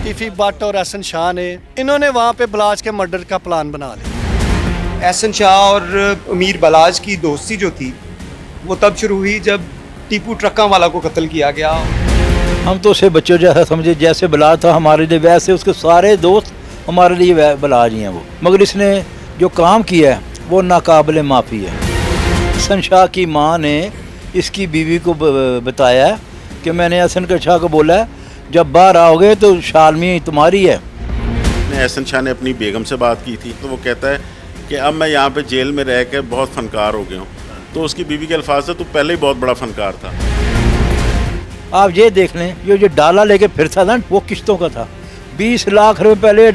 लतीफ़ी भट्ट और एहसन शाह ने, इन्होंने वहाँ पे बलाज के मर्डर का प्लान बना लिया। एहसन शाह और अमीर बलाज की दोस्ती जो थी वो तब शुरू हुई जब टीपू ट्रक्का वाला को कत्ल किया गया। हम तो उसे बच्चों जैसा समझे, जैसे बलाज था हमारे लिए वैसे उसके सारे दोस्त हमारे लिए बलाज ही हैं वो, मगर इसने जो काम किया है वो नाकाबिले माफ़ी है। एहसन शाह की माँ ने इसकी बीवी को बताया कि मैंने एहसन शाह को बोला जब बाहर आओगे तो शालमी तुम्हारी है। एहसन शाह ने अपनी बेगम से बात की थी तो वो कहता है कि अब मैं यहाँ पे जेल में रह कर बहुत फनकार हो गया हूँ। तो उसकी बीवी के अल्फाज से तू पहले ही बहुत बड़ा फनकार था। आप ये देख लें, ये जो डाला लेके फिरता था वो किश्तों का था। 20 लाख रुपए पहले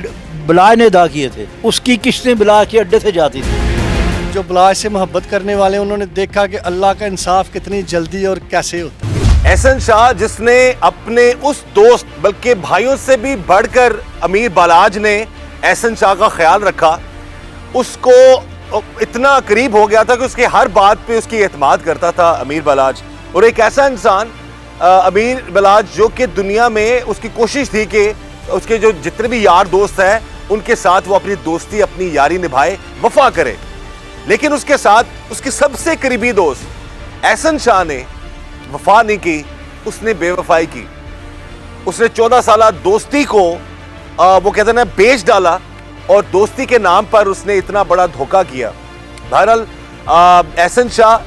बलाज ने अदा किए थे, उसकी किश्तें बलाज के अड्डे से जाती थी। जो बलाज से मोहब्बत करने वाले, उन्होंने देखा कि अल्लाह का इंसाफ कितनी जल्दी और कैसे होता है। एहसन शाह जिसने अपने उस दोस्त बल्कि भाइयों से भी बढ़कर अमीर बलाज ने एहसन शाह का ख्याल रखा, उसको इतना करीब हो गया था कि उसके हर बात पे उसकी एतमाद करता था अमीर बलाज। और एक ऐसा इंसान अमीर बलाज जो कि दुनिया में उसकी कोशिश थी कि उसके जो जितने भी यार दोस्त हैं उनके साथ वो अपनी दोस्ती अपनी यारी निभाए, वफा करे। लेकिन उसके साथ उसकी सबसे करीबी दोस्त एहसन शाह ने वफा नहीं की, उसने बेवफाई की। उसने 14 साल दोस्ती को वो कहते ना बेच डाला और दोस्ती के नाम पर उसने इतना बड़ा धोखा किया। बहरहाल एहसन शाह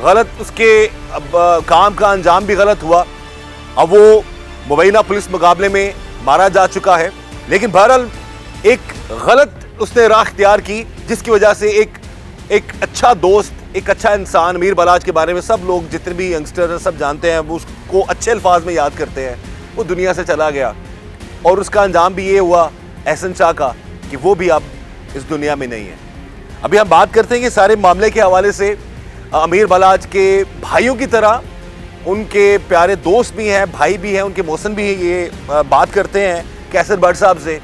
गलत, उसके काम का अंजाम भी गलत हुआ। अब वो मुबैना पुलिस मुकाबले में मारा जा चुका है। लेकिन बहरहाल एक गलत उसने राह इख्तियार की जिसकी वजह से एक अच्छा दोस्त, एक अच्छा इंसान, अमीर बलाज के बारे में सब लोग जितने भी यंगस्टर हैं सब जानते हैं, वो उसको अच्छे अल्फाज में याद करते हैं। वो दुनिया से चला गया और उसका अंजाम भी ये हुआ एहसन शाह का कि वो भी अब इस दुनिया में नहीं है। अभी हम बात करते हैं कि सारे मामले के हवाले से अमीर बलाज के भाइयों की तरह उनके प्यारे दोस्त भी हैं, भाई भी हैं, उनके मौसन भी ये बात करते हैं कैसर भट्ट साहब से,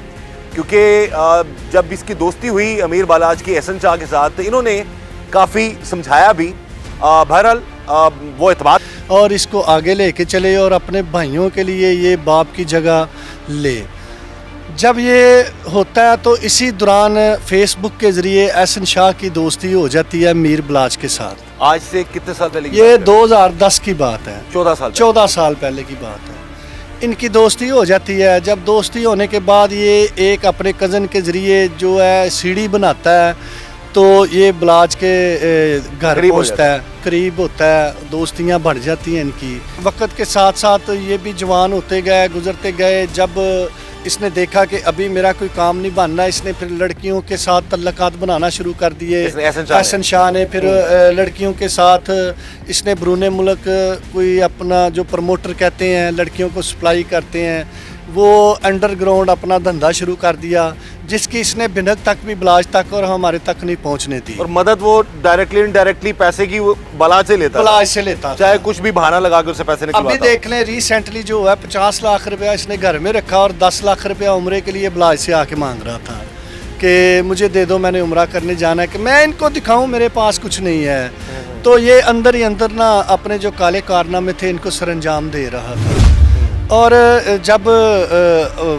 क्योंकि जब इसकी दोस्ती हुई अमीर बलाज की एहसन शाह के साथ, इन्होंने काफ़ी समझाया भी। बहरहाल वो एतमाद और इसको आगे लेके चले और अपने भाइयों के लिए ये बाप की जगह ले। जब ये होता है तो इसी दौरान फेसबुक के ज़रिए एहसन शाह की दोस्ती हो जाती है मीर बलाज के साथ। आज से कितने साल पहले की ये बात है? 2010 की बात है, 14 साल पहले की बात है। इनकी दोस्ती हो जाती है। जब दोस्ती होने के बाद ये एक अपने कज़न के ज़रिए जो है सीढ़ी बनाता है, तो ये बलाज के घर पहुँचता है, करीब होता है, दोस्तियाँ बढ़ जाती हैं इनकी। वक्त के साथ साथ ये भी जवान होते गए, गुजरते गए। जब इसने देखा कि अभी मेरा कोई काम नहीं बनना, इसने फिर लड़कियों के साथ तल्लकात बनाना शुरू कर दिए एहसन शाह ने। फिर लड़कियों के साथ इसने बरूने मुल्क कोई अपना जो प्रमोटर कहते हैं, लड़कियों को सप्लाई करते हैं, वो अंडरग्राउंड अपना धंधा शुरू कर दिया, जिसकी इसने भिनक तक भी बलाज तक और हमारे तक नहीं पहुंचने दी। और मदद वो डायरेक्टली इनडायरेक्टली पैसे की बलाज से लेता चाहे कुछ भी बहाना लगा के उससे पैसे निकलवाता। अभी देख लें रिसेंटली जो है 50 लाख रुपया इसने घर में रखा और 10 लाख रुपया उम्रे के लिए बलाज से आके मांग रहा था कि मुझे दे दो, मैंने उम्रा करने जाना है, कि मैं इनको दिखाऊं मेरे पास कुछ नहीं है। तो ये अंदर ही अंदर ना अपने जो काले कारनामे थे इनको सरंजाम दे रहा था। और जब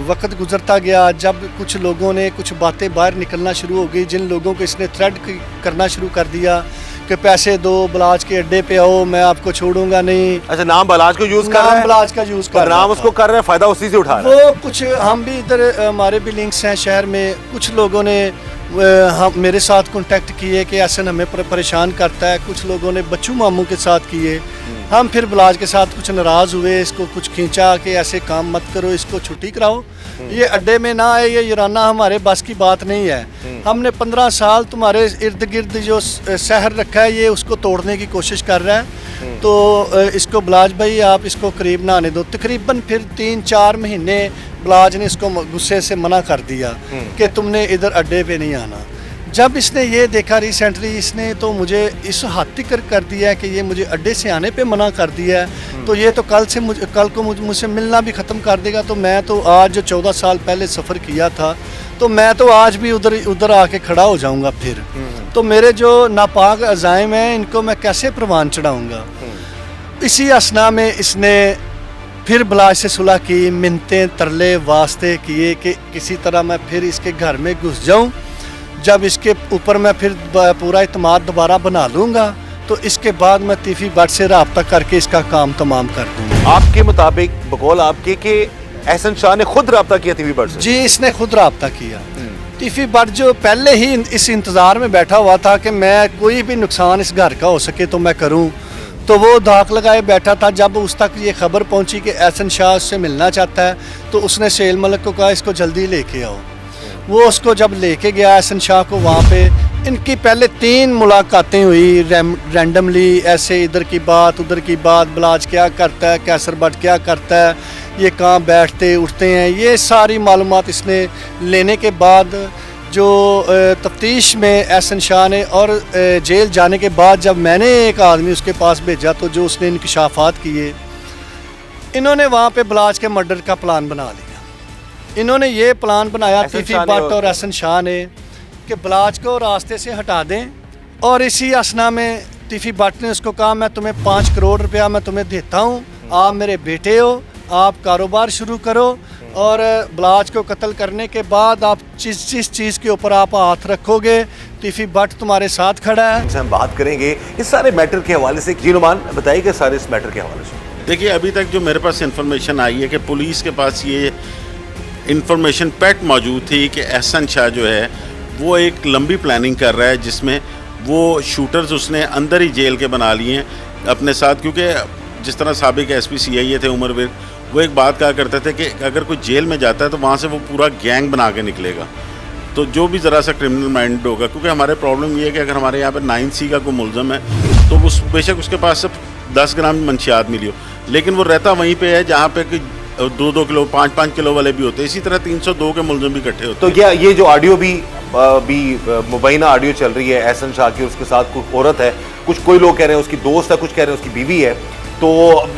वक्त गुजरता गया, जब कुछ लोगों ने कुछ बातें बाहर निकलना शुरू हो गई, जिन लोगों को इसने थ्रेड करना शुरू कर दिया कि पैसे दो, बलाज के अड्डे पे आओ, मैं आपको छोड़ूंगा नहीं। अच्छा, नाम बलाज को यूज कर रहा है, बलाज का यूज कर नाम उसको कर रहा है, फायदा उसी से उठा रहा है। वो कुछ हम भी इधर हमारे भी लिंक्स हैं शहर में, कुछ लोगों ने हम मेरे साथ कांटेक्ट किए कि एहसन हमें परेशान करता है। कुछ लोगों ने बच्चू मामू के साथ किए। हम फिर बलाज के साथ कुछ नाराज़ हुए, इसको कुछ खींचा कि ऐसे काम मत करो, इसको छुट्टी कराओ, ये अड्डे में ना आए, ये यूराना हमारे बस की बात नहीं है। हमने 15 साल तुम्हारे इर्द गिर्द जो शहर रखा है ये उसको तोड़ने की कोशिश कर रहा है। तो इसको बलाज भाई आप इसको करीब ना आने दो। तकरीबन फिर 3-4 महीने बलाज ने इसको गुस्से से मना कर दिया कि तुमने इधर अड्डे पे नहीं आना। जब इसने ये देखा रिसेंटली, इसने तो मुझे इस हद तक कर दिया है कि ये मुझे अड्डे से आने पे मना कर दिया है, तो ये तो कल को मुझसे मिलना भी ख़त्म कर देगा। तो मैं तो आज जो 14 साल पहले सफ़र किया था, तो मैं तो आज भी उधर आके खड़ा हो जाऊंगा फिर। तो मेरे जो नापाक अज़ाइम हैं इनको मैं कैसे प्रवान चढ़ाऊंगा। इसी असना में इसने फिर बलाज से सुलह की, मिन्नतें तरले वास्ते किए कि किसी तरह मैं फिर इसके घर में घुस जाऊं। जब इसके ऊपर मैं फिर पूरा इत्मीनान दोबारा बना लूँगा तो इसके बाद मैं तीफी भट्ट से रब्ता करके इसका काम तमाम कर दूँगा। आपके मुताबिक बकौल आपके कि एहसन शाह ने खुद रब्ता किया तीफी भट्ट से? जी, इसने खुद रब्ता किया। तीफी भट्ट जो पहले ही इस इंतज़ार में बैठा हुआ था कि मैं कोई भी नुकसान इस घर का हो सके तो मैं करूं, तो वो धाक लगाए बैठा था। जब उस तक ये खबर पहुंची कि एहसन शाह उससे मिलना चाहता है तो उसने सेल मलिक को कहा इसको जल्दी लेके आओ। वो उसको जब लेके गया एहसन शाह को, वहाँ पे इनकी पहले 3 मुलाकातें हुई रैंडमली, ऐसे इधर की बात उधर की बात, बलाज क्या करता है, कैसर भट्ट क्या करता है, ये कहाँ बैठते उठते हैं, ये सारी मालूमात इसने लेने के बाद जो तफ्तीश में एहसन शाह ने और जेल जाने के बाद जब मैंने एक आदमी उसके पास भेजा तो जो उसने इंकशाफात किए, इन्होंने वहाँ पे बलाज के मर्डर का प्लान बना लिया। इन्होंने ये प्लान बनाया तीफी भट्ट और एहसन शाह ने कि बलाज को रास्ते से हटा दें, और इसी असना में तीफी भट्ट ने उसको कहा मैं तुम्हें 5 करोड़ रुपया मैं तुम्हें देता हूँ, आप मेरे बेटे हो, आप कारोबार शुरू करो, और बलाज को कत्ल करने के बाद आप जिस चीज़ के ऊपर आप हाथ रखोगे तीफी भट्ट तुम्हारे साथ खड़ा है। हम बात करेंगे इस सारे मैटर के हवाले से। जी नुमान बताइएगा सारे इस मैटर के हवाले से। देखिए, अभी तक जो मेरे पास इन्फॉर्मेशन आई है कि पुलिस के पास ये इन्फॉर्मेशन पैक्ट मौजूद थी कि एहसन शाह जो है वो एक लंबी प्लानिंग कर रहा है जिसमें वो शूटर्स उसने अंदर ही जेल के बना लिए हैं अपने साथ। क्योंकि जिस तरह साबिक SPCIA थे उमर विर्क, वो एक बात कहा करते थे कि अगर कोई जेल में जाता है तो वहाँ से वो पूरा गैंग बना के निकलेगा। तो जो भी ज़रा सा क्रिमिनल माइंड होगा, क्योंकि हमारे प्रॉब्लम ये है कि अगर हमारे यहाँ पर 9C का कोई मुलज़म है तो उस बेशक उसके पास सिर्फ 10 ग्राम मंशियात मिली हो, लेकिन वो रहता वहीं पे है जहाँ पे कि 2-2 किलो 5-5 किलो वाले भी होते हैं। इसी तरह 302 के मुलज़म भी इकट्ठे होते तो क्या ये जो ऑडियो भी मुबैना ऑडियो चल रही है एहसन शाह की, उसके साथ कोई औरत है, कुछ कोई लोग कह रहे हैं उसकी दोस्त है, कुछ कह रहे हैं उसकी बीवी है, तो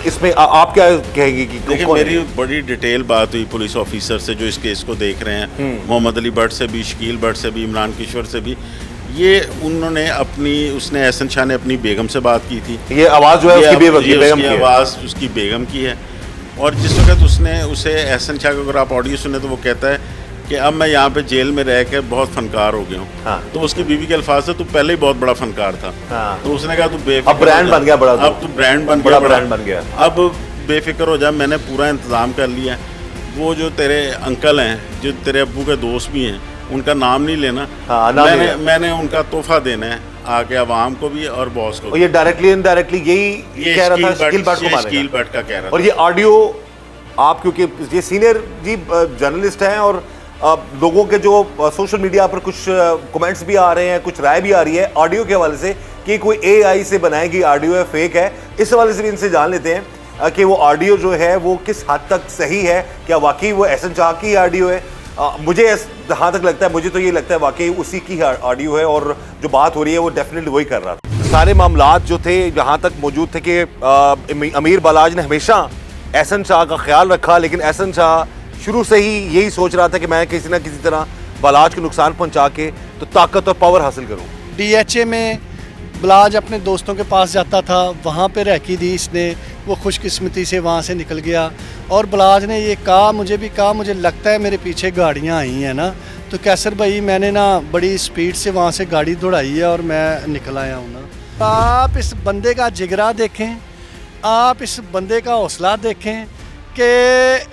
इसमें आप क्या कहेंगे कि देखिए, मेरी बड़ी डिटेल बात हुई पुलिस ऑफिसर से जो इस केस को देख रहे हैं, मोहम्मद अली भट्ट से भी, शकील भट्ट से भी, इमरान किशोर से भी। ये उन्होंने उसने एहसन शाह ने अपनी बेगम से बात की थी। ये आवाज़ जो है उसकी बेगम की आवाज़ उसकी बेगम की है। और जिस वक्त उसने उसे एहसन शाह को अगर आप ऑडियो सुने तो वो कहता है कि अब मैं यहाँ पे जेल में रह के बहुत फनकार हो गया हूँ। हाँ। तो उसकी बीवी के अल्फाज से तू पहले ही बहुत बड़ा फनकार था। हाँ। तो उसने कहा तू बेफिक्र अब ब्रांड बन गया बड़ा, अब तू ब्रांड बन बड़ा गया, ब्रांड बन गया, अब बेफिक्र हो जा, मैंने पूरा इंतज़ाम कर लिया है। वो जो तेरे अंकल हैं, जो तेरे अब्बू के दोस्त भी हैं, उनका नाम नहीं लेना। हाँ, मैंने उनका तोहफा देना है आगे अवाम को भी और बॉस को भी। ये डायरेक्टली इनडायरेक्टली यही कह रहा था शकील भट्ट को, शकील भट्ट का कह रहा था। और ये ऑडियो आप, क्योंकि ये सीनियर जी जर्नलिस्ट हैं और लोगों के जो सोशल मीडिया पर कुछ कमेंट्स भी आ रहे हैं, कुछ राय भी आ रही है ऑडियो के हवाले से कि कोई AI से बनाई गई ऑडियो है, फेक है। इस हवाले से भी इनसे जान लेते हैं कि वो ऑडियो जो है वो किस हद तक सही है, क्या वाकई वो एहसन शाह की ऑडियो है। मुझे जहाँ तक लगता है, मुझे तो ये लगता है वाकई उसी की ऑडियो है, और जो बात हो रही है वो डेफिनेटली वही कर रहा था। सारे मामलात जो थे यहाँ तक मौजूद थे कि अमीर बलाज ने हमेशा एहसन शाह का ख्याल रखा, लेकिन एहसन शाह शुरू से ही यही सोच रहा था कि मैं किसी ना किसी तरह बलाज को नुकसान पहुंचा के तो ताकत और पावर हासिल करूं। DHA में बलाज अपने दोस्तों के पास जाता था, वहाँ पे रखी दी इसने, वो खुशकिस्मती से वहाँ से निकल गया। और बलाज ने ये कहा, मुझे भी कहा, मुझे लगता है मेरे पीछे गाड़ियाँ आई हैं ना, तो कैसर भाई मैंने ना बड़ी स्पीड से वहाँ से गाड़ी दौड़ाई है और मैं निकल आया हूँ ना। आप इस बंदे का जिगरा देखें, आप इस बंदे का हौसला देखें कि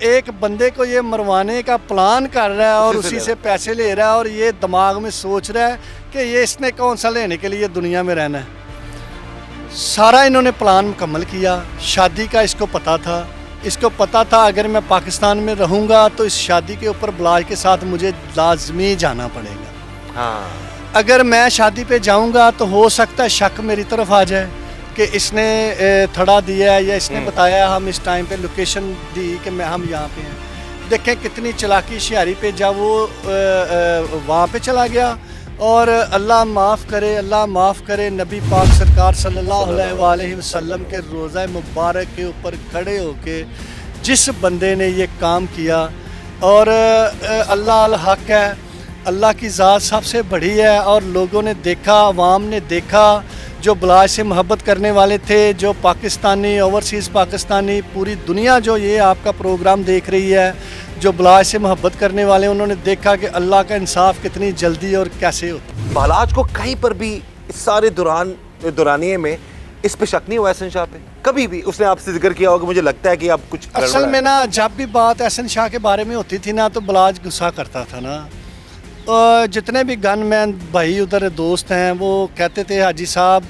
एक बंदे को ये मरवाने का प्लान कर रहा है और उसी से पैसे ले रहा है, और ये दिमाग में सोच रहा है कि ये इसने कौन सा लेने के लिए दुनिया में रहना है। सारा इन्होंने प्लान मुकम्मल किया। शादी का इसको पता था, इसको पता था अगर मैं पाकिस्तान में रहूँगा तो इस शादी के ऊपर बलाज के साथ मुझे लाजमी जाना पड़ेगा। हाँ। अगर मैं शादी पे जाऊँगा तो हो सकता है शक मेरी तरफ आ जाए कि इसने थड़ा दिया है या इसने बताया, हम इस टाइम पे लोकेशन दी कि हम यहाँ पे हैं। देखें कितनी चालाकी शियारी पे, जब वो वहाँ पे चला गया। और अल्लाह माफ़ करे, अल्लाह माफ़ करे, नबी पाक सरकार सल्लल्लाहु अलैहि वसल्लम के रोज़ा मुबारक के ऊपर खड़े होके जिस बंदे ने ये काम किया, और अल्लाह अल हक है, अल्लाह की ज़ात सबसे बड़ी है। और लोगों ने देखा, अवाम ने देखा, जो बलाज से मोहब्बत करने वाले थे, जो पाकिस्तानी, ओवरसीज़ पाकिस्तानी, पूरी दुनिया जो ये आपका प्रोग्राम देख रही है, जो बलाज से मोहब्बत करने वाले, उन्होंने देखा कि अल्लाह का इंसाफ कितनी जल्दी और कैसे होता है। बलाज को कहीं पर भी इस सारे दौरानिए में इस पे शक नहीं हुआ एहसन शाह पे? कभी भी उसने आपसे जिक्र किया होगा मुझे लगता है कि आप कुछ असल में ना जब भी बात एहसन शाह के बारे में होती थी ना तो बलाज गुस्सा करता था ना। जितने भी गनमैन भाई उधर दोस्त हैं वो कहते थे हाजी साहब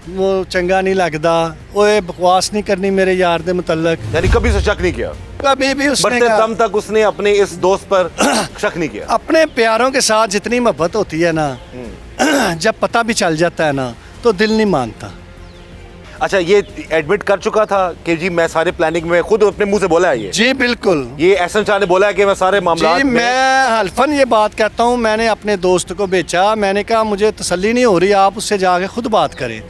वो चंगा नहीं लगता, ओए बकवास नहीं करनी मेरे यार दे मुतल्लक। यानी कभी से शक नहीं किया? कभी भी उसने बढ़ते दम तक उसने अपने इस दोस्त पर शक नहीं किया? अपने प्यारों के साथ जितनी मोहब्बत होती है ना, जब पता भी चल जाता है ना तो दिल नहीं मानता। अच्छा, ये एडमिट कर चुका था कि जी मैं सारे प्लानिंग में खुद अपने मुंह से बोला है? ये जी बिल्कुल, ये एहसन शाह ने बोला है कि मैं सारे मामला जी मैं हल्फन ये बात कहता हूँ। मैंने अपने दोस्त को बेचा, मैंने कहा मुझे तसल्ली नहीं हो रही, आप उससे जाके खुद बात करें।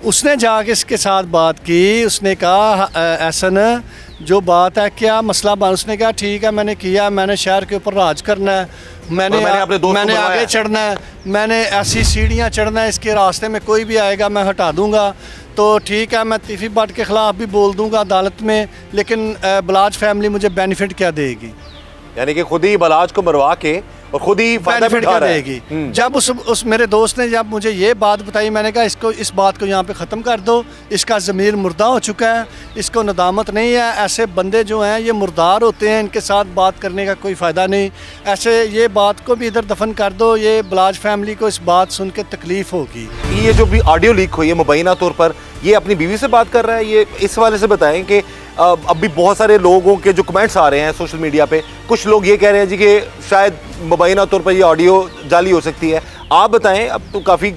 उसने जाके इसके साथ बात की, उसने कहा एहसन जो बात है क्या मसला बन, उसने कहा ठीक है मैंने किया, मैंने शहर के ऊपर राज करना है, मैंने आगे चढ़ना है, मैंने ऐसी सीढ़ियाँ चढ़ना है, इसके रास्ते में कोई भी आएगा मैं हटा दूंगा। तो ठीक है मैं तीफी भट्ट के ख़िलाफ़ भी बोल दूंगा अदालत में, लेकिन बलाज फैमिली मुझे बेनिफिट क्या देगी? यानी कि खुद ही बलाज को मरवा के और खुद ही फायदा बेनिफिट क्या देगी? जब उस मेरे दोस्त ने जब मुझे ये बात बताई, मैंने कहा इस बात को यहाँ पे ख़त्म कर दो, इसका ज़मीर मुर्दा हो चुका है, इसको नदामत नहीं है। ऐसे बंदे जो हैं ये मुर्दार होते हैं, इनके साथ बात करने का कोई फ़ायदा नहीं। ऐसे ये बात को भी इधर दफन कर दो, ये बलाज फैमिली को इस बात सुन के तकलीफ़ होगी। ये जो भी ऑडियो लीक हुई है मुबैना तौर पर, ये अपनी बीवी से बात कर रहा है, ये इस वाले से बताएं कि अब भी बहुत सारे लोगों के जो कमेंट्स आ रहे हैं सोशल मीडिया पे, कुछ लोग ये कह रहे हैं जी कि शायद मुबैना तौर पर ये ऑडियो जाली हो सकती है। आप बताएं, अब तो काफ़ी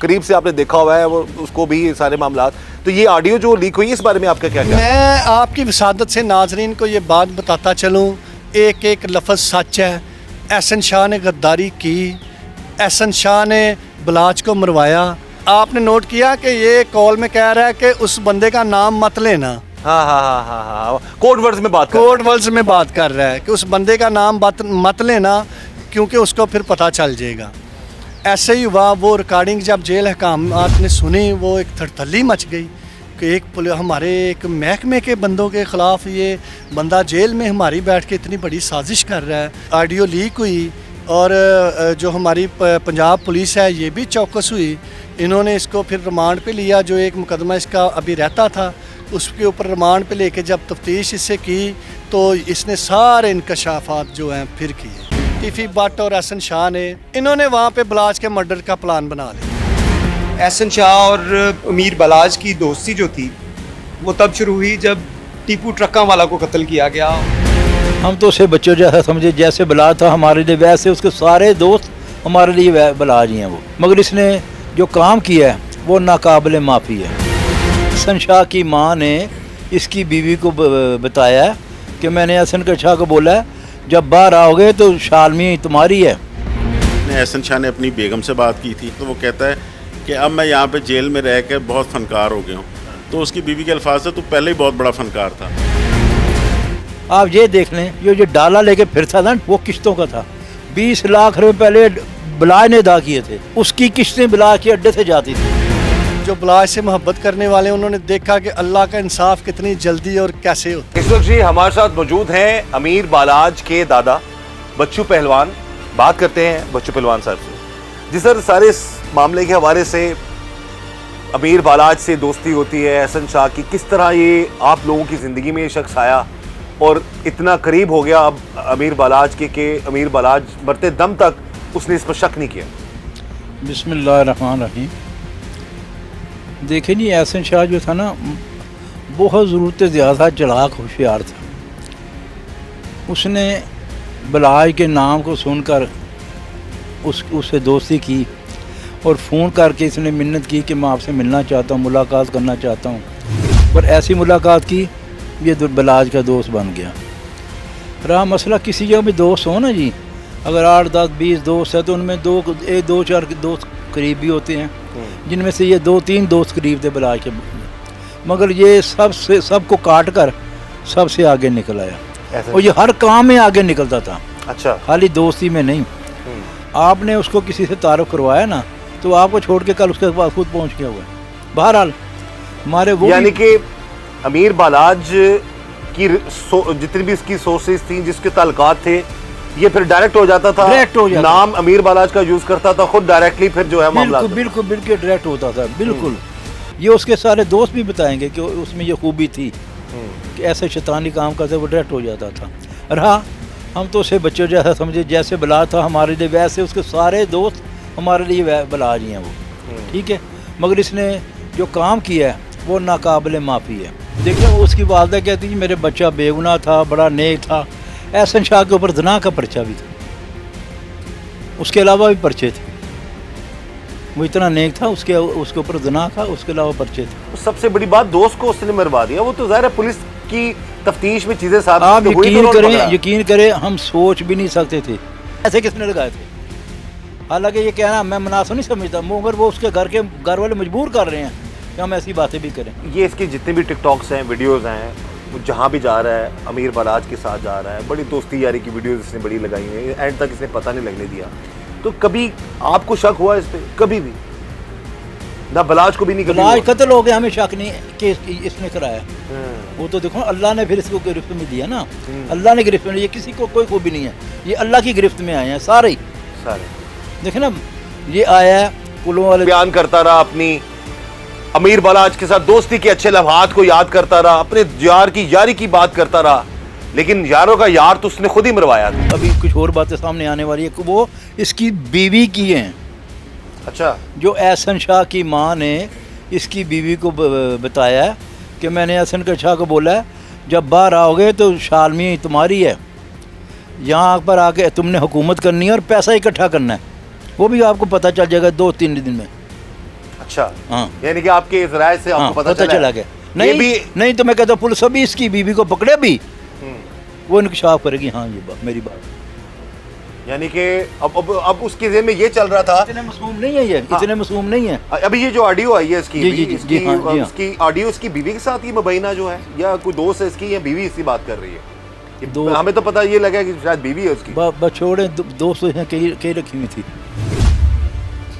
करीब से आपने देखा हुआ है वो उसको भी सारे मामला, तो ये ऑडियो जो लीक हुई इस बारे में आपका क्या कहना है? मैं आपकी विसादत से नाजरीन को ये बात बताता चलूँ, एक एक लफ्ज़ सच है। एहसन शाह ने गद्दारी की, एहसन शाह ने बलाज को मरवाया। आपने नोट किया कि ये कॉल में कह रहा है कि उस बंदे का नाम मत लेना। हाँ, कोड वर्ड्स में बात कर रहा है कि उस बंदे का नाम मत लेना क्योंकि उसको फिर पता चल जाएगा। ऐसे ही हुआ, वो रिकॉर्डिंग जब जेल हकामात ने सुनी वो एक थरथल्ली मच गई कि हमारे एक महकमे के बंदों के ख़िलाफ़ ये बंदा जेल में हमारी बैठ के इतनी बड़ी साजिश कर रहा है। ऑडियो लीक हुई और जो हमारी पंजाब पुलिस है ये भी चौकस हुई। इन्होंने इसको फिर रिमांड पे लिया, जो एक मुकदमा इसका अभी रहता था उसके ऊपर रिमांड पे लेके जब तफ्तीश इससे की तो इसने सारे इंकशाफात जो हैं फिर किए। तीफी भट्ट और एहसन शाह ने इन्होंने वहाँ पे बलाज के मर्डर का प्लान बना लिया। एहसन शाह और अमीर बलाज की दोस्ती जो थी वो तब शुरू हुई जब टीपू ट्रक्का वाला को कत्ल किया गया। हम तो उसे बच्चों जैसा समझे, जैसे बलाज था हमारे लिए वैसे उसके सारे दोस्त हमारे लिए बलाज ही हैं वो। मगर इसने जो काम किया है वो नाकाबिले माफ़ी है। एहसन शाह की माँ ने इसकी बीवी को बताया कि मैंने एहसन शाह को बोला है जब बाहर आओगे तो शालमी तुम्हारी है। एहसन शाह ने अपनी बेगम से बात की थी तो वो कहता है कि अब मैं यहाँ पे जेल में रह कर बहुत फनकार हो गया हूँ। तो उसकी बीवी के अल्फाज से तू पहले ही बहुत बड़ा फनकार था। आप ये देख लें, ये जो डाला लेके फिरता था वो किश्तों का था। 20 लाख रुपए पहले बलाज ने अदा किए थे, उसकी किश्तें बलाज के अड्डे से जाती थी। जो बलाज से मोहब्बत करने वाले उन्होंने देखा कि अल्लाह का इंसाफ कितनी जल्दी और कैसे होता है। इस वक्त जी हमारे साथ मौजूद हैं अमीर बालाज के दादा बच्चू पहलवान। बात करते हैं बच्चू पहलवान साहब से। जी सर, सारे इस मामले के हवाले से अमीर बालाज से दोस्ती होती है एहसन शाह की, किस तरह ये आप लोगों की ज़िंदगी में ये शख्स आया और इतना करीब हो गया अब अमीर बालाज के कि अमीर बालाज मरते दम तक उसने इस पर शक नहीं किया? बिस्मिल्लाहिर्रहमानिर्रहीम। देखिए जी, एहसन शाह जो था ना बहुत ज़रूरत ज़्यादा चालाक होशियार था। उसने बलाज के नाम को सुनकर उससे दोस्ती की और फ़ोन करके इसने मिन्नत की कि मैं आपसे मिलना चाहता हूँ, मुलाकात करना चाहता हूँ। पर ऐसी मुलाकात की ये बलाज का दोस्त बन गया। रहा मसला किसी जगह भी दोस्त हो ना जी, अगर 8, 10, 20 दोस्त है तो उनमें दो चार दोस्त करीबी होते हैं, जिनमें से ये 2-3 दोस्त करीब थे बलाज के। मगर ये सबको काट कर सबसे आगे निकल आया और ये हर काम में आगे निकलता था। अच्छा, खाली दोस्ती में नहीं। आपने उसको किसी से तारुफ करवाया ना तो आपको छोड़ के कल उसके पास खुद पहुंच गया हुआ है। बहरहाल हमारे वो यानी कि अमीर बालाज की जितनी भी इसकी सोर्सेज थी, जिसके ताल्लुकात थे, ये फिर डायरेक्ट हो जाता था, डायरेक्ट हो जाता नाम अमीर बालाज का यूज करता था खुद डायरेक्टली, फिर जो है मामला बिल्कुल बिल्कुल डायरेक्ट होता था बिल्कुल। ये उसके सारे दोस्त भी बताएंगे कि उसमें ये खूबी थी कि ऐसे शैतानी काम करते वो डायरेक्ट हो जाता था। रहा हम तो उसे बच्चों जैसा समझे, जैसे बला था हमारे लिए वैसे उसके सारे दोस्त हमारे लिए बलाज ही हैं वो, ठीक है। मगर इसने जो काम किया है वो नाकाबिले माफ़ी है। देखिए उसकी वालदा कहती थी मेरे बच्चा बेगुनाह था, बड़ा नेक था। एहसन शाह के ऊपर ज़िना का पर्चा भी था, उसके अलावा भी पर्चे थे। वो इतना नेक था, उसके ऊपर ज़िना था, उसके अलावा पर्चे थे। सबसे बड़ी बात, दोस्त को उसने मरवा दिया। वो तो ज़ाहिर है पुलिस की तफ्तीश में चीजें साफ आप हुई तो यकीन करें हम सोच भी नहीं सकते थे ऐसे किसने लगाए थे। हालांकि ये कहना मैं मुनासिब नहीं समझता, मगर वो उसके घर वाले मजबूर कर रहे हैं कि हम ऐसी बातें भी करें। ये इसके जितने भी टिकटॉक्स हैं, वीडियोस हैं, वो जहाँ भी जा रहा है अमीर बालाज के साथ जा रहा है, बड़ी दोस्ती यारी की वीडियोस इसने बड़ी लगाई हैं, एंड तक इसने पता नहीं लगने दिया। तो कभी आपको शक हुआ इस पे? कभी भी ना बलाज को भी नहीं, बलाज कत्ल हो गया, हमें शक नहीं कि इसने कराया। वो तो देखो अल्लाह ने फिर इसको गिरफ्त में दिया ना, अल्लाह ने गिरफ्त में, ये किसी को कोई खूबी नहीं है, ये अल्लाह की गिरफ्त में आए हैं सारे देखे ना। ये आया है पुलों वाले बयान करता रहा, अपनी अमीर बालाज के साथ दोस्ती के अच्छे लम्हात को याद करता रहा, अपने यार की यारी की बात करता रहा, लेकिन यारों का यार तो उसने खुद ही मरवाया था। अभी कुछ और बातें सामने आने वाली है, वो इसकी बीवी की हैं। अच्छा, जो एहसन शाह की माँ ने इसकी बीवी को बताया है कि मैंने एहसन शाह को बोला है जब बाहर आओगे तो शालमी तुम्हारी है, यहाँ पर आके तुमने हुकूमत करनी है और पैसा इकट्ठा करना है, वो भी आपको पता चल जाएगा 2-3 दिन में। अच्छा, हाँ, यानी कि आपके इस राय से आपको पता चला गया। नहीं तो मैं कहता हूँ पुलिस अभी इसकी बीवी को पकड़े भी वो इंकशाफ करेगी। हाँ ये मेरी बात, यानी कि अब उसके ज़हन में ये चल रहा था, इतने मासूम नहीं है ये, इतने मासूम नहीं है। अभी ये जो ऑडियो आई है इसकी, जी, इसकी ऑडियो इसकी बीवी के साथ ही मुबैना जो है, या कोई दोस्त है इसकी, या बीवी इसकी बात कर रही है? हमें तो पता ये लगा कि शायद बीवी है उसकी। बस छोड़े, दोस्त कई रखी हुई थी।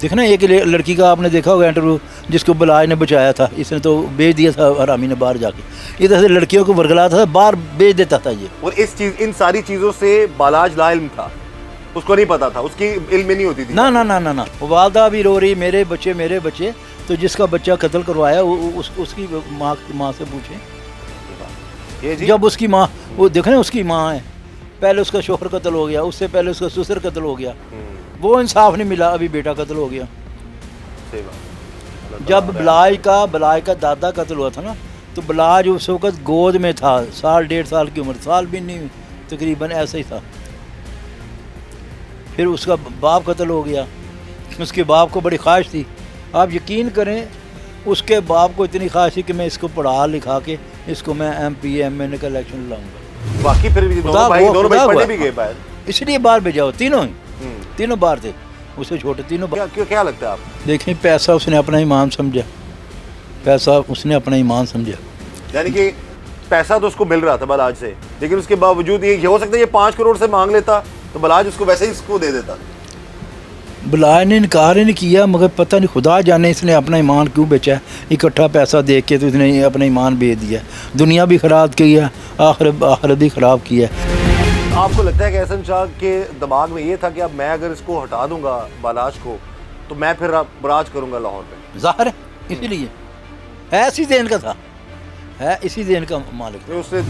देखना एक लड़की का आपने देखा होगा इंटरव्यू, जिसको बलाज ने बचाया था, इसने तो बेच दिया था हरामी ने बाहर जाके। इधर से लड़कियों को वर्गलाता था, बाहर बेच देता था ये। और इन सारी चीज़ों से बालाज लाइल्म था, उसको नहीं पता था, उसकी इल्म में नहीं होती थी। ना वालदा भी रो रही मेरे बच्चे। तो जिसका बच्चा कत्ल करवाया उसकी माँ से पूछे। जब उसकी माँ, वो देखें उसकी माँ है, पहले उसका शोहर कत्ल हो गया, उससे पहले उसका ससुर कत्ल हो गया, वो इंसाफ नहीं मिला, अभी बेटा कत्ल हो गया। जब बलाज का दादा कत्ल हुआ था ना, तो बलाज उस वक्त गोद में था, 1.5 साल की उम्र, साल भी नहीं तकरीबन ऐसा ही था। फिर उसका बाप कत्ल हो गया, उसके बाप को बड़ी ख्वाहिश थी। आप यकीन करें उसके बाप को इतनी ख्वाहिश थी कि मैं इसको पढ़ा लिखा के इसको मैं MP MA का इलेक्शन लाऊंगा। बाकी फिर दोनों भाई पढ़ने भी गए बाहर, इसलिए बाहर भेजा, तीनों बाहर थे, उससे छोटे तीनों। क्या लगता है आप? देखें पैसा उसने अपना ईमान समझा, यानी कि पैसा तो उसको मिल रहा था बलाज से, लेकिन उसके बावजूद ये हो सकता है ये 5 करोड़ से मांग लेता तो बलाज उसको वैसे ही इसको दे देता। बलाज ने इनकार नहीं किया, मगर पता नहीं खुदा जाने इसने अपना ईमान क्यों बेचा है। इकट्ठा पैसा देख के तो इसने अपना ईमान बेच दिया, दुनिया भी ख़राब किया, आखिरत भी ख़राब किया। आपको लगता है कि एहसन शाह के दिमाग में ये था कि अब मैं अगर इसको हटा दूंगा बालाज को, तो मैं फिर राज करूंगा लाहौर में? ज़ाहिर है, इसीलिए है, इसी देन का था, है इसी देन का मालिक। उसने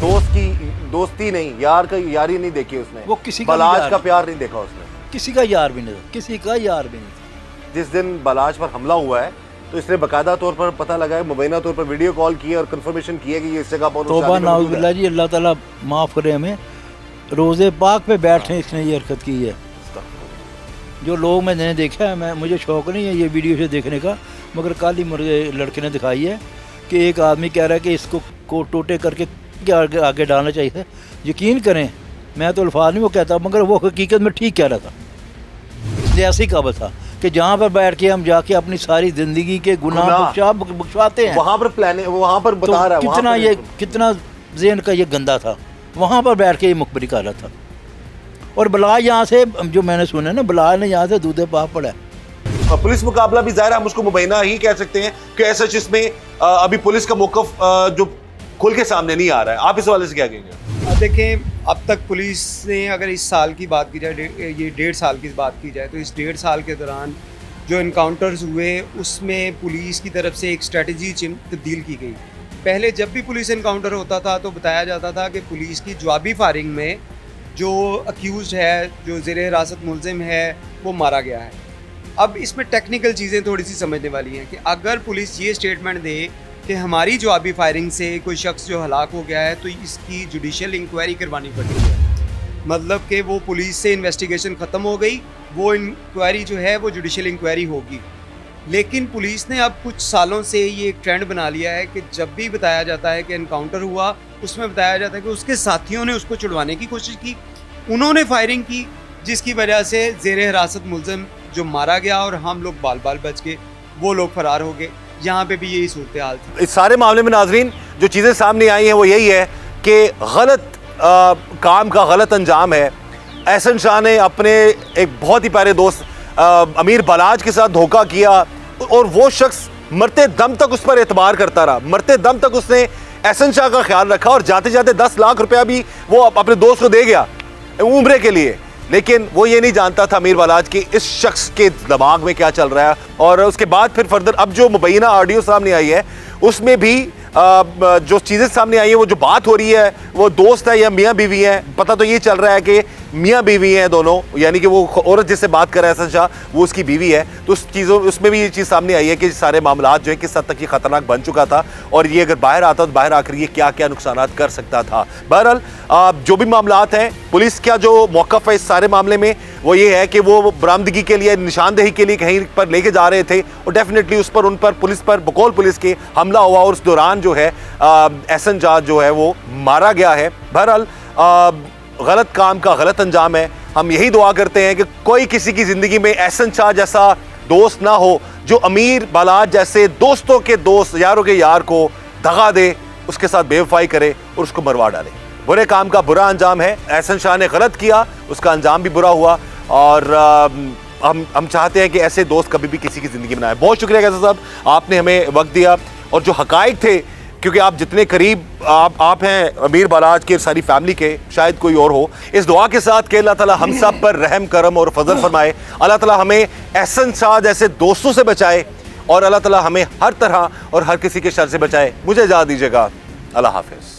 दोस्ती नहीं, यारी नहीं देखी उसने, वो किसी बलाज का प्यार नहीं देखा उसने, किसी का यार भी नहीं था। जिस दिन बलाज पर हमला हुआ है तो इसने बाकायदा तौर पर पता लगा, मुबैना तौर पर वीडियो कॉल की और कंफर्मेशन की है कि ये इस जगह पर तौबा नाउज़ुबिल्लाह जी, अल्लाह ताला माफ़ करे हमें। रोज़े पाक पे बैठे इसने ये हरकत की है। जो लोग मैंने देखा है, मुझे शौक़ नहीं है ये वीडियो से देखने का, मगर कल ही मुझे लड़के ने दिखाई है कि एक आदमी कह रहा है कि इसको को टोटे करके आगे डालना चाहिए। यकीन करें, मैं तो अल्फाज नहीं वो कहता, मगर वो हकीकत में ठीक कह रहा था। ऐसी काबल था कि जहाँ पर बैठ के हम जाके अपनी सारी ज़िंदगी के गुनाह बख्शवाते हैं, वहाँ पर बता रहा है कितना ज़हन का ये गंदा था, वहाँ पर बैठ के ये मुखबरी कर रहा था। और बलाज यहाँ से, जो मैंने सुना ना, बलाज ने यहाँ से दूधे पाप पड़ा है। पुलिस मुकाबला भी ज़ाहिर है हम उसको मुबैना ही कह सकते हैं कि ऐसा इसमें अभी पुलिस का मौक़िफ़ जो खुल के सामने नहीं आ रहा है। आप इस हवाले से क्या कहेंगे? देखें, अब तक पुलिस ने अगर इस साल की बात की जाए, ये 1.5 साल की बात की जाए, तो इस 1.5 साल के दौरान जो इनकाउंटर्स हुए उसमें पुलिस की तरफ से एक स्ट्रेटजी तब्दील की गई। पहले जब भी पुलिस इनकाउंटर होता था तो बताया जाता था कि पुलिस की जवाबी फायरिंग में जो अक्यूज़ है, जो ज़ेर हिरासत मुलजिम है, वो मारा गया है। अब इसमें टेक्निकल चीज़ें थोड़ी सी समझने वाली हैं कि अगर पुलिस ये स्टेटमेंट दे कि हमारी जवाबी फायरिंग से कोई शख्स जो हलाक हो गया है तो इसकी जुडिशल इंक्वायरी करवानी पड़ती है, मतलब कि वो पुलिस से इन्वेस्टिगेशन ख़त्म हो गई, वो इंक्वायरी जो है वो जुडिशल इंक्वायरी होगी। लेकिन पुलिस ने अब कुछ सालों से ये एक ट्रेंड बना लिया है कि जब भी बताया जाता है कि एनकाउंटर हुआ, उसमें बताया जाता है कि उसके साथियों ने उसको छुड़वाने की कोशिश की, उन्होंने फायरिंग की, जिसकी वजह से ज़ेर हिरासत मुलजिम जो मारा गया और हम लोग बाल बाल बच गए, वो लोग फरार हो गए। यहाँ पे भी यही सूरत हाल थी। इस सारे मामले में नाजरीन जो चीज़ें सामने आई हैं वो यही है कि गलत काम का गलत अंजाम है। एहसन शाह ने अपने एक बहुत ही प्यारे दोस्त अमीर बालाज के साथ धोखा किया और वो शख्स मरते दम तक उस पर एतबार करता रहा, मरते दम तक उसने एहसन शाह का ख्याल रखा और जाते जाते 10 लाख रुपया भी वो अपने दोस्त को दे गया उम्रे के लिए। लेकिन वो ये नहीं जानता था अमीर बालाज कि इस शख्स के दिमाग में क्या चल रहा है। और उसके बाद फिर फर्दर अब जो मुबैना ऑडियो सामने आई है उसमें भी जो चीज़ें सामने आई है, वो जो बात हो रही है वो दोस्त है या मियाँ बीवी हैं, पता तो ये चल रहा है कि मियाँ बीवी हैं दोनों, यानी कि वो औरत जिससे बात कर रहा है एहसन शाह वो उसकी बीवी है। तो उस चीज़ों उसमें भी ये चीज़ सामने आई है कि सारे मामला जो है किस हद तक ये ख़तरनाक बन चुका था और ये अगर बाहर आता तो बाहर आकर ये क्या क्या नुकसान कर सकता था। बहरहाल जो भी मामला हैं, पुलिस का जो मौक़िफ़ है इस सारे मामले में वो ये है कि वो बरामदगी के लिए, निशानदेही के लिए कहीं पर लेके जा रहे थे और डेफिनेटली उस पर उन पर पुलिस पर बकौल पुलिस के हमला हुआ और उस दौरान जो है एहसन शाह जो है वो मारा गया है। बहरहाल गलत काम का गलत अंजाम है। हम यही दुआ करते हैं कि कोई किसी की ज़िंदगी में एहसन शाह जैसा दोस्त ना हो जो अमीर बालाज जैसे दोस्तों के दोस्त, यारों के यार को दगा दे, उसके साथ बेवफाई करे और उसको मरवा डाले। बुरे काम का बुरा अंजाम है। एहसन शाह ने गलत किया, उसका अंजाम भी बुरा हुआ और हम चाहते हैं कि ऐसे दोस्त कभी भी किसी की ज़िंदगी में ना आए। बहुत शुक्रिया कैसर साहब, आपने हमें वक्त दिया और जो हकाइक थे, क्योंकि आप जितने करीब आप हैं अमीर बालाज के सारी फैमिली के, शायद कोई और हो, इस दुआ के साथ कि अल्लाह ताला हम सब पर रहम करम और फजल फरमाए। अल्लाह ताला हमें एहसन शाह जैसे दोस्तों से बचाए और अल्लाह ताला हमें हर तरह और हर किसी के शर से बचाए। मुझे इजाज़त दीजिएगा। अल्लाह हाफिज़।